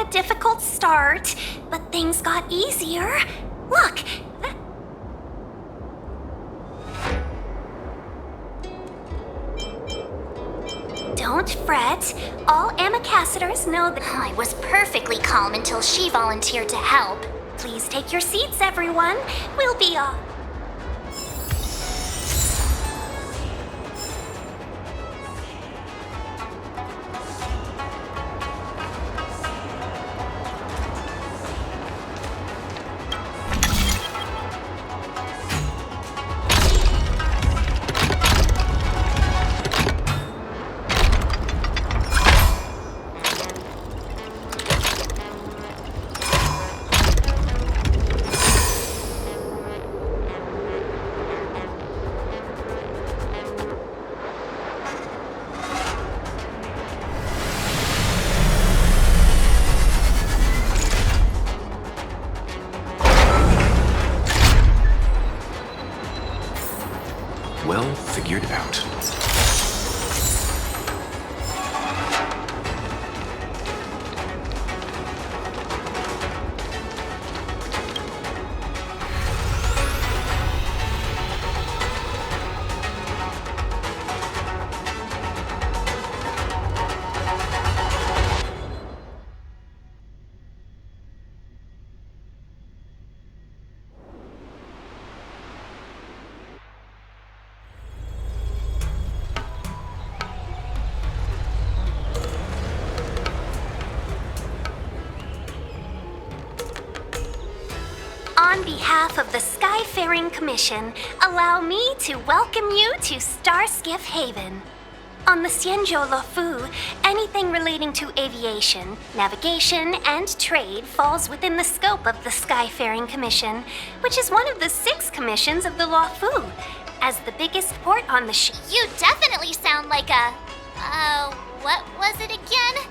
a difficult start, but things got easier. Look! Don't fret. All ambassadors know that I was perfectly calm until she volunteered to help. Please take your seats, everyone. We'll be off. Well figured out. On behalf of the Skyfaring Commission, allow me to welcome you to Starskiff Haven. On the Xianzhou Luofu, anything relating to aviation, navigation, and trade falls within the scope of the Skyfaring Commission, which is one of the 6 commissions of the Luofu. As the biggest port on the ship. You definitely sound like a... what was it again?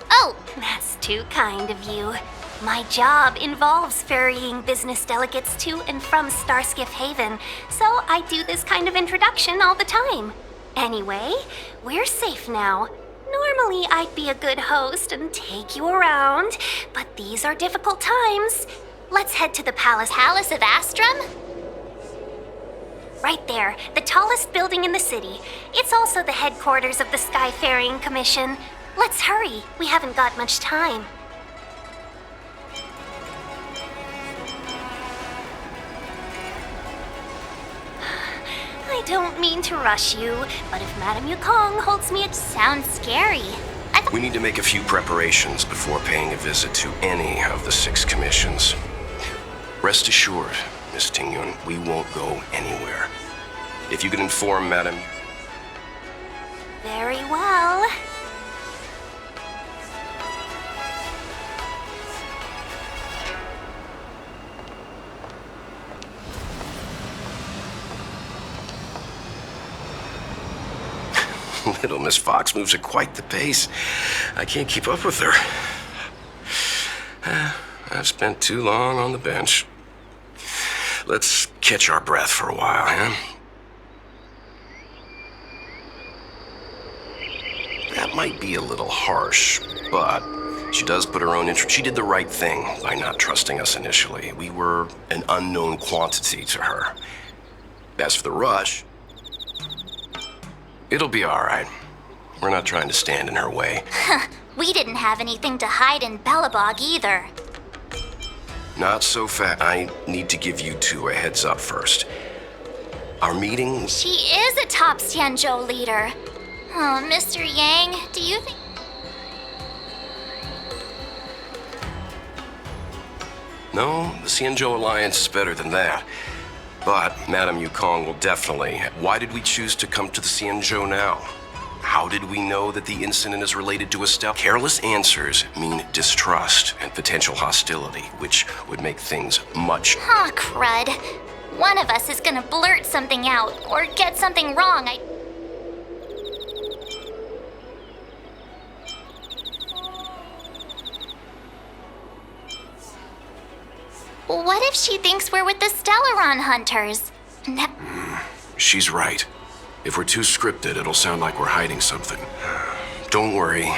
Oh! That's too kind of you. My job involves ferrying business delegates to and from Starskiff Haven, so I do this kind of introduction all the time. Anyway, we're safe now. Normally, I'd be a good host and take you around, but these are difficult times. Let's head to the palace. Palace of Astrum? Right there, the tallest building in the city. It's also the headquarters of the Skyfaring Commission. Let's hurry. We haven't got much time. I don't mean to rush you, but if Madame Yukong holds me at... Sounds scary. We need to make a few preparations before paying a visit to any of the 6 commissions. Rest assured, Miss Tingyun, we won't go anywhere. If you could inform Madame... Very well. Little Miss Fox moves at quite the pace. I can't keep up with her. I've spent too long on the bench. Let's catch our breath for a while, huh? That might be a little harsh, but she does put her own interest. She did the right thing by not trusting us initially. We were an unknown quantity to her. As for the rush, it'll be all right. We're not trying to stand in her way. We didn't have anything to hide in Bellabog either. Not so fast. I need to give you 2 a heads up first. Our meeting... She is a top Xianzhou leader. Oh, Mr. Yang, do you think... No, the Xianzhou Alliance is better than that. But Madame Yukong will definitely... Why did we choose to come to the Xianzhou now? How did we know that the incident is related to Estelle? Careless answers mean distrust and potential hostility, which would make things much... Aw, crud. One of us is gonna blurt something out, or get something wrong. What if she thinks we're with the Stellaron Hunters? She's right. If we're too scripted, it'll sound like we're hiding something. Don't worry.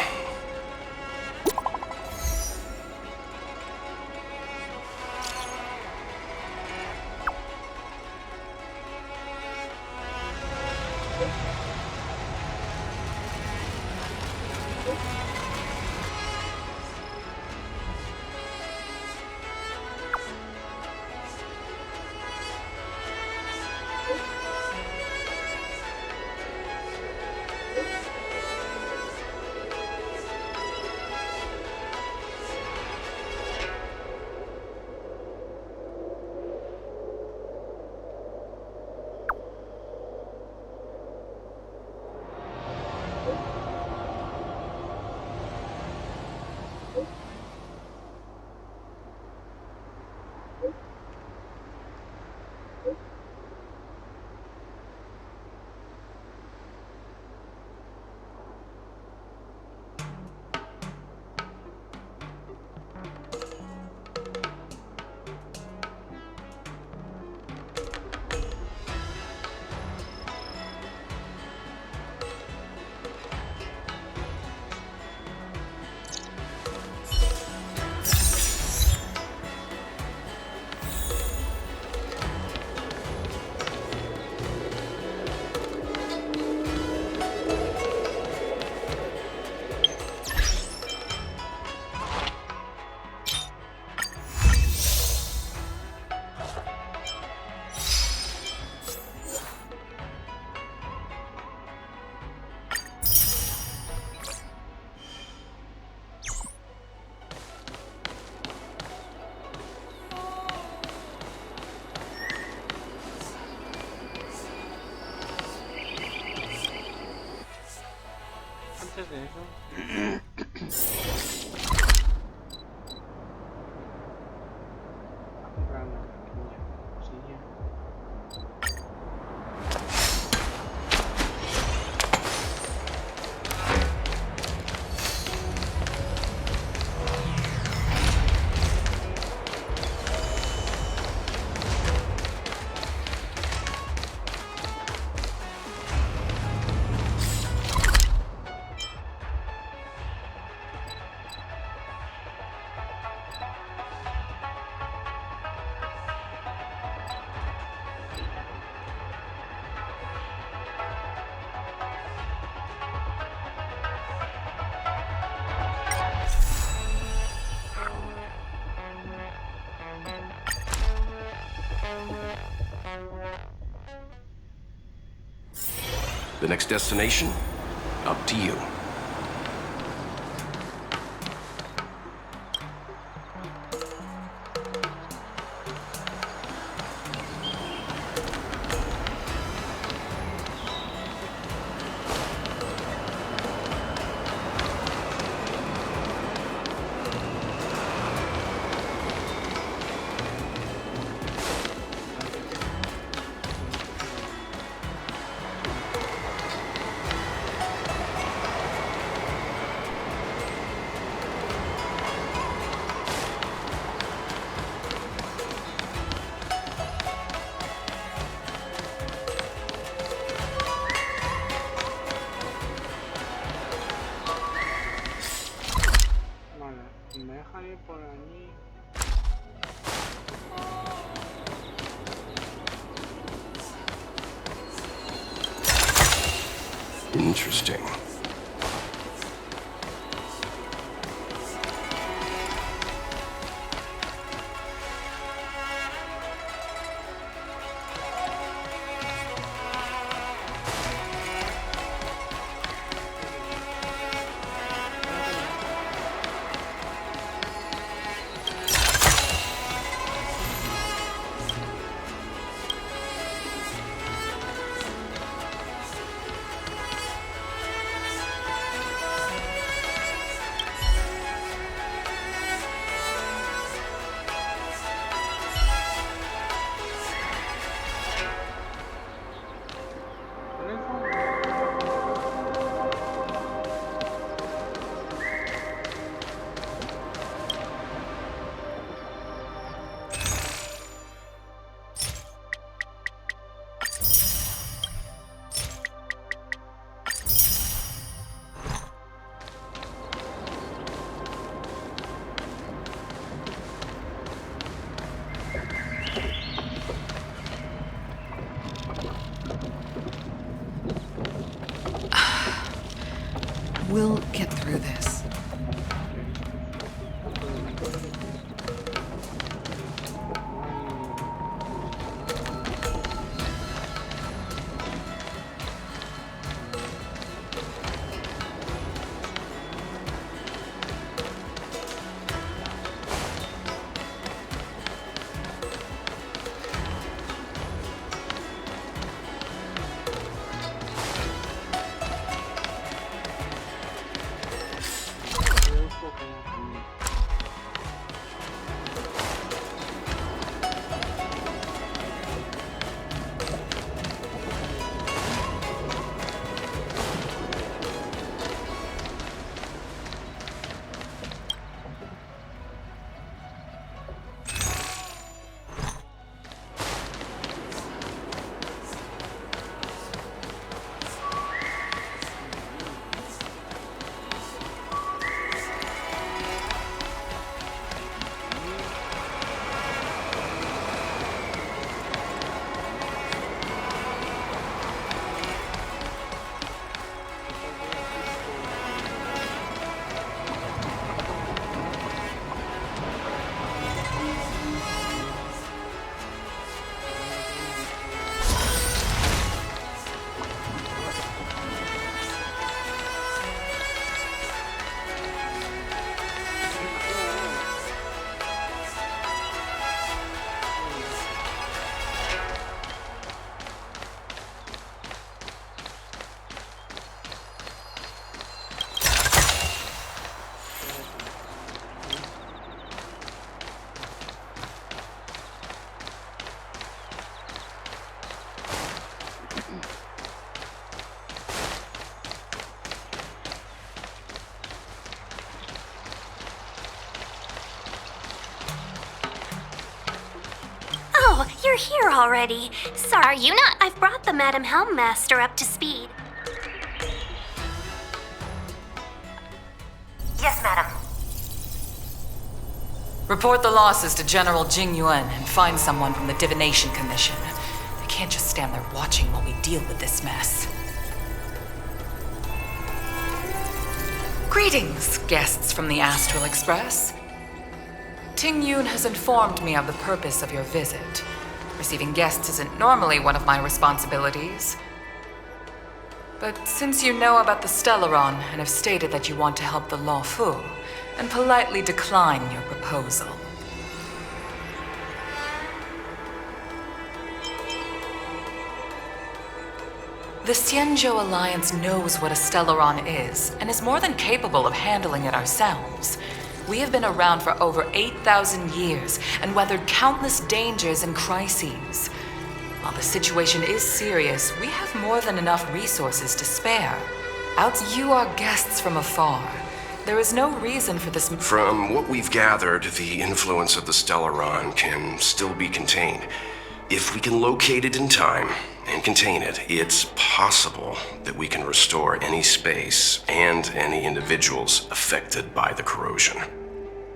The next destination? Up to you. Interesting. We'll get through this. you're here already. Sorry. Are you not? I've brought the Madam Helmmaster up to speed. Yes, madam. Report the losses to General Jing Yuan and find someone from the Divination Commission. I can't just stand there watching while we deal with this mess. Greetings, guests from the Astral Express. Ting Yun has informed me of the purpose of your visit. Receiving guests isn't normally one of my responsibilities. But since you know about the Stellaron and have stated that you want to help the Law Fu, and politely decline your proposal. The Xianzhou Alliance knows what a Stellaron is, and is more than capable of handling it ourselves. We have been around for over 8,000 years, and weathered countless dangers and crises. While the situation is serious, we have more than enough resources to spare. You are guests from afar. There is no reason for this. From what we've gathered, the influence of the Stellaron can still be contained. If we can locate it in time and contain it, it's possible that we can restore any space and any individuals affected by the corrosion.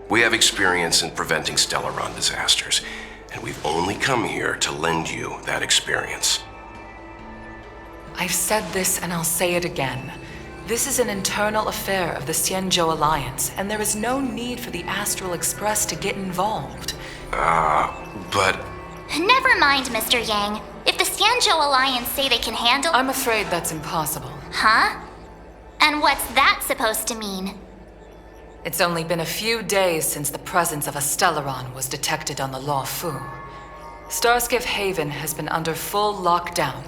We have experience in preventing Stellaron disasters, and we've only come here to lend you that experience. I've said this and I'll say it again. This is an internal affair of the Xianzhou Alliance, and there is no need for the Astral Express to get involved. But... Never mind, Mr. Yang. If the Xianzhou Alliance say they can handle... I'm afraid that's impossible. Huh? And what's that supposed to mean? It's only been a few days since the presence of a Stellaron was detected on the Law Fu. Starskiff Haven has been under full lockdown.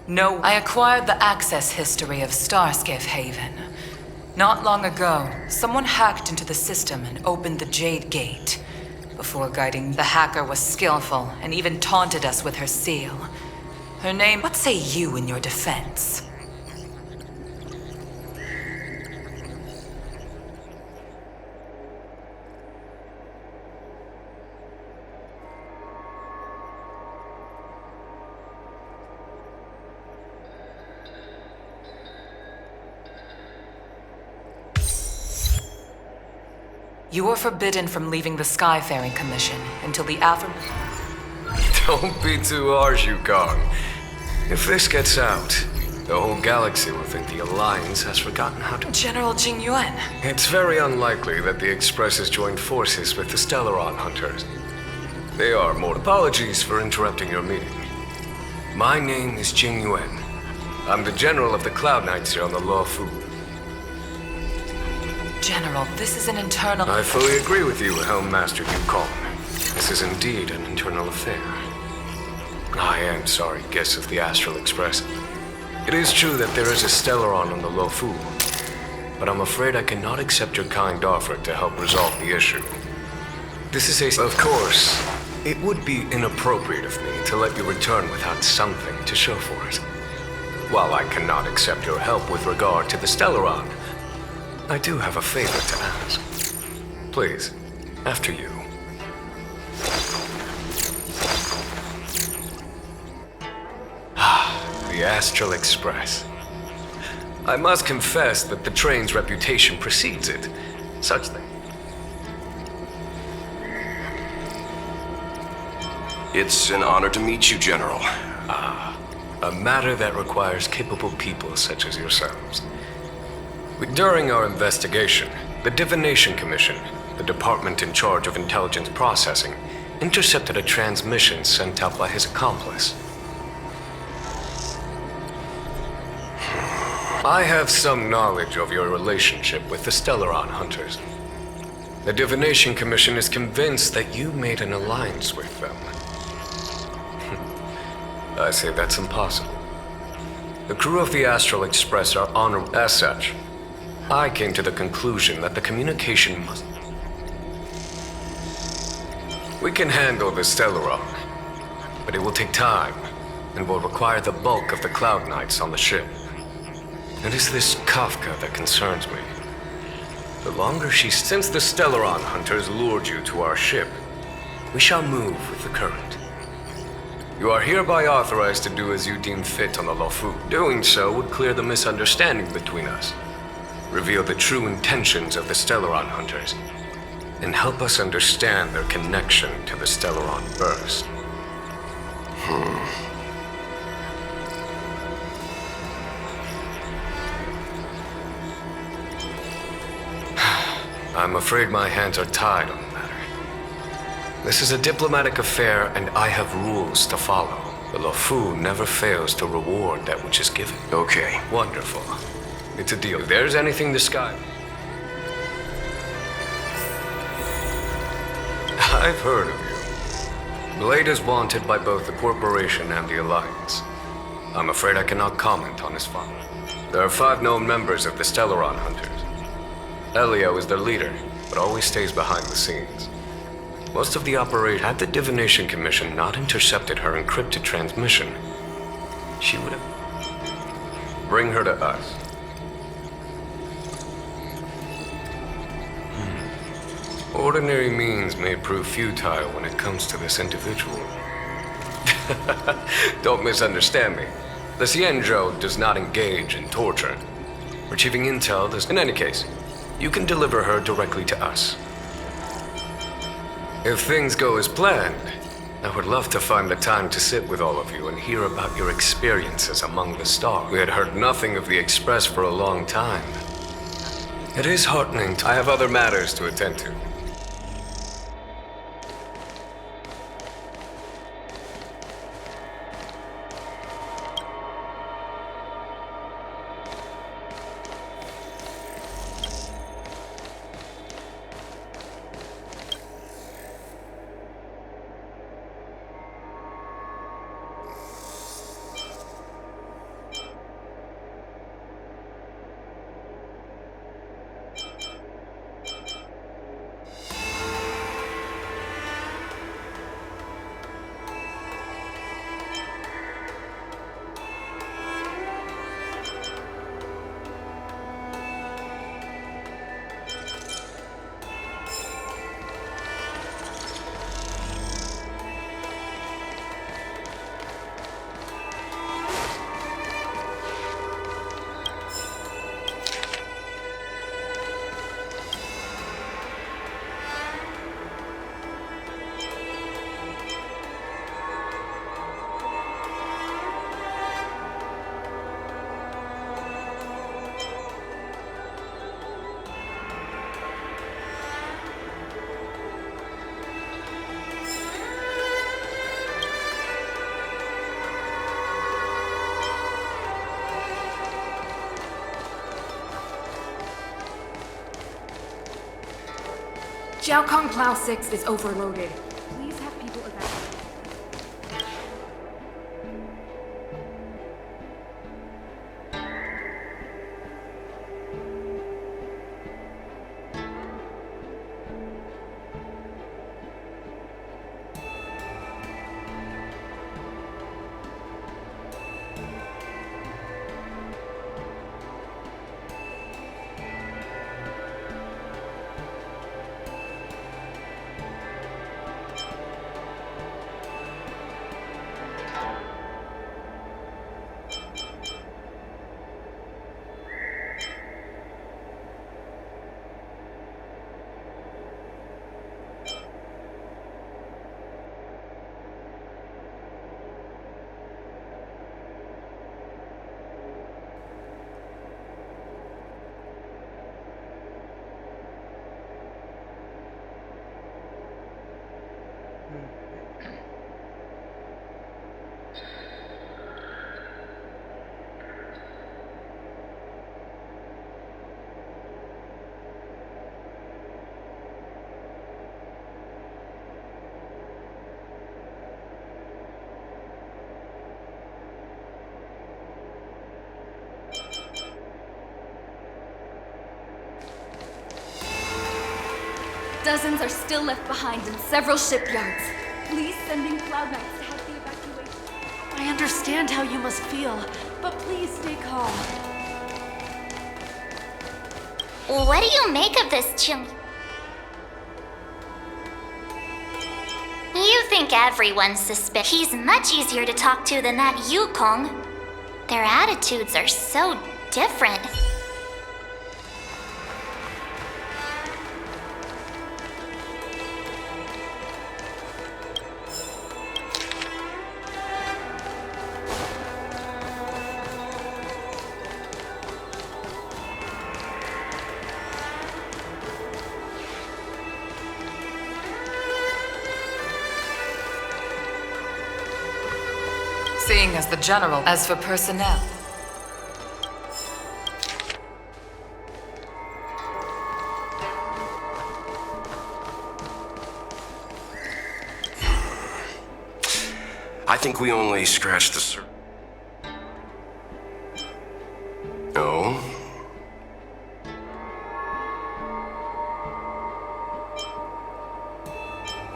I acquired the access history of Starskiff Haven. Not long ago, someone hacked into the system and opened the Jade Gate. Before guiding, the hacker was skillful and even taunted us with her seal. Her name... What say you in your defense? You are forbidden from leaving the Skyfaring Commission until the Don't be too harsh, Yukong. If this gets out, the whole galaxy will think the Alliance has forgotten how to... General Jing Yuan. It's very unlikely that the Express has joined forces with the Stellaron hunters. They are more... Apologies for interrupting your meeting. My name is Jing Yuan. I'm the General of the Cloud Knights here on the Law Fu. General, this is an internal... I fully agree with you, Helmmaster Yukong. This is indeed an internal affair. I am sorry, guests of the Astral Express. It is true that there is a Stellaron on the Law Fu, but I'm afraid I cannot accept your kind offer to help resolve the issue. This is a... Of course, it would be inappropriate of me to let you return without something to show for it. While I cannot accept your help with regard to the Stellaron, I do have a favor to ask. Please, after you. The Astral Express. I must confess that the train's reputation precedes it. Such things. It's an honor to meet you, General. A matter that requires capable people such as yourselves. During our investigation, the Divination Commission, the department in charge of intelligence processing, intercepted a transmission sent out by his accomplice. I have some knowledge of your relationship with the Stellaron hunters. The Divination Commission is convinced that you made an alliance with them. I say that's impossible. The crew of the Astral Express are honorable. As such, I came to the conclusion that the communication must... We can handle the Stellaron, but it will take time and will require the bulk of the Cloud Knights on the ship. It is this Kafka that concerns me. The longer since the Stellaron hunters lured you to our ship, we shall move with the current. You are hereby authorized to do as you deem fit on the Lofu. Doing so would clear the misunderstanding between us, reveal the true intentions of the Stellaron hunters, and help us understand their connection to the Stellaron burst. I'm afraid my hands are tied on the matter. This is a diplomatic affair, and I have rules to follow. The Lofu never fails to reward that which is given. Okay. Wonderful. It's a deal. If there's anything the sky... I've heard of you. Blade is wanted by both the Corporation and the Alliance. I'm afraid I cannot comment on his file. There are 5 known members of the Stellaron Hunters. Elio is their leader, but always stays behind the scenes. Most of the operation, had the Divination Commission not intercepted her encrypted transmission, she would have... Bring her to us. Ordinary means may prove futile when it comes to this individual. Don't misunderstand me. The Xianzhou does not engage in torture. Retrieving intel does... In any case, you can deliver her directly to us. If things go as planned, I would love to find the time to sit with all of you and hear about your experiences among the stars. We had heard nothing of the Express for a long time. It is heartening. I have other matters to attend to. Jiaokong Plow 6 is overloaded. Please have people evacuate. Dozens are still left behind in several shipyards. Please send in Cloud Knights to help the evacuation. I understand how you must feel, but please stay calm. What do you make of this, Chim? You think everyone's suspicious. He's much easier to talk to than that Yukong. Their attitudes are so different. Seeing as the General, as for personnel. I think we only scratched the surface. No.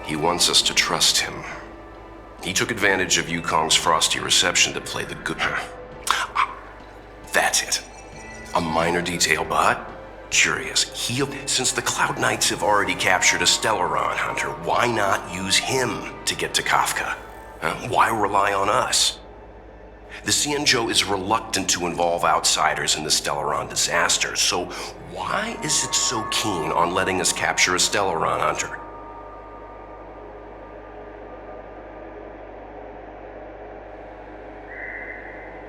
He wants us to trust him. He took advantage of Yukong's frosty reception to play the good. That's it. A minor detail, but curious. Since the Cloud Knights have already captured a Stellaron hunter, why not use him to get to Kafka? Why rely on us? The Xianzhou is reluctant to involve outsiders in the Stellaron disaster, so why is it so keen on letting us capture a Stellaron hunter?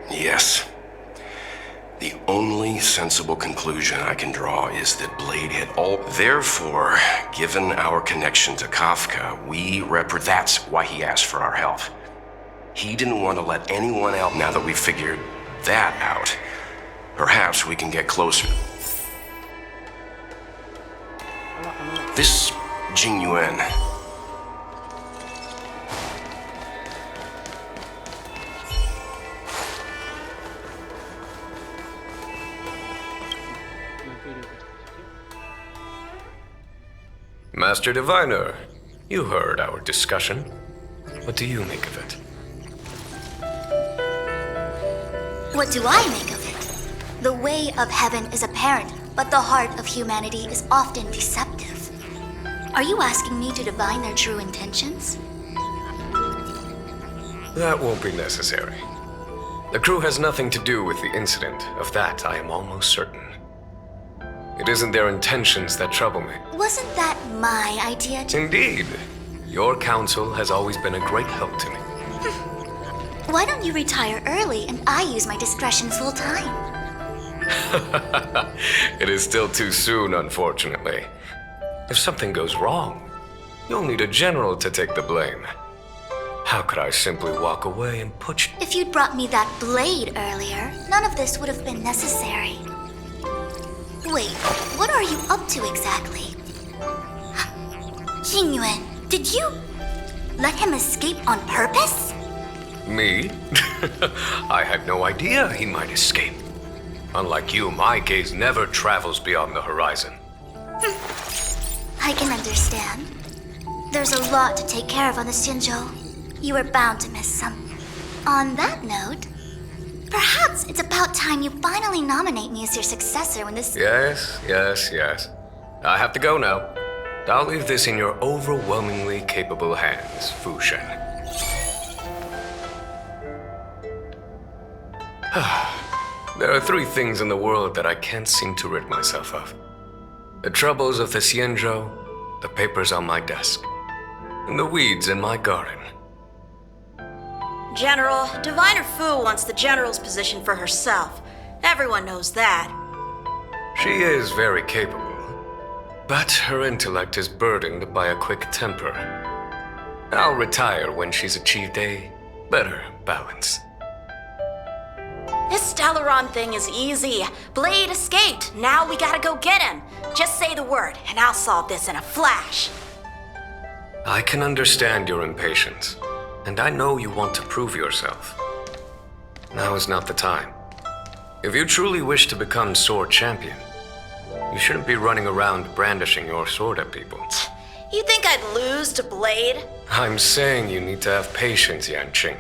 Yes. The only sensible conclusion I can draw is that Blade had all... Therefore, given our connection to Kafka, that's why he asked for our help. He didn't want to let anyone else... Now that we've figured that out, perhaps we can get closer. This Jing Yuan... Master Diviner, you heard our discussion. What do you make of it? What do I make of it? The way of heaven is apparent, but the heart of humanity is often deceptive. Are you asking me to divine their true intentions? That won't be necessary. The crew has nothing to do with the incident. Of that, I am almost certain. It isn't their intentions that trouble me. Wasn't that my idea to... Indeed. Your counsel has always been a great help to me. Why don't you retire early and I use my discretion full time? It is still too soon, unfortunately. If something goes wrong, you'll need a general to take the blame. How could I simply walk away and put you... If you'd brought me that blade earlier, none of this would have been necessary. Wait, what are you up to exactly? Jingyuan, did you let him escape on purpose? Me? I had no idea he might escape. Unlike you, my gaze never travels beyond the horizon. I can understand. There's a lot to take care of on the Xianzhou. You were bound to miss some. On that note, perhaps it's about time you finally nominate me as your successor when this... Yes. I have to go now. I'll leave this in your overwhelmingly capable hands, Fu Shen. There are 3 things in the world that I can't seem to rid myself of. The troubles of the Xianzhou, the papers on my desk, and the weeds in my garden. General, Diviner Fu wants the General's position for herself. Everyone knows that. She is very capable, but her intellect is burdened by a quick temper. I'll retire when she's achieved a better balance. This Stellaron thing is easy. Blade escaped. Now we gotta go get him. Just say the word, and I'll solve this in a flash. I can understand your impatience, and I know you want to prove yourself. Now is not the time. If you truly wish to become Sword Champion, you shouldn't be running around brandishing your sword at people. You think I'd lose to Blade? I'm saying you need to have patience, Yanqing.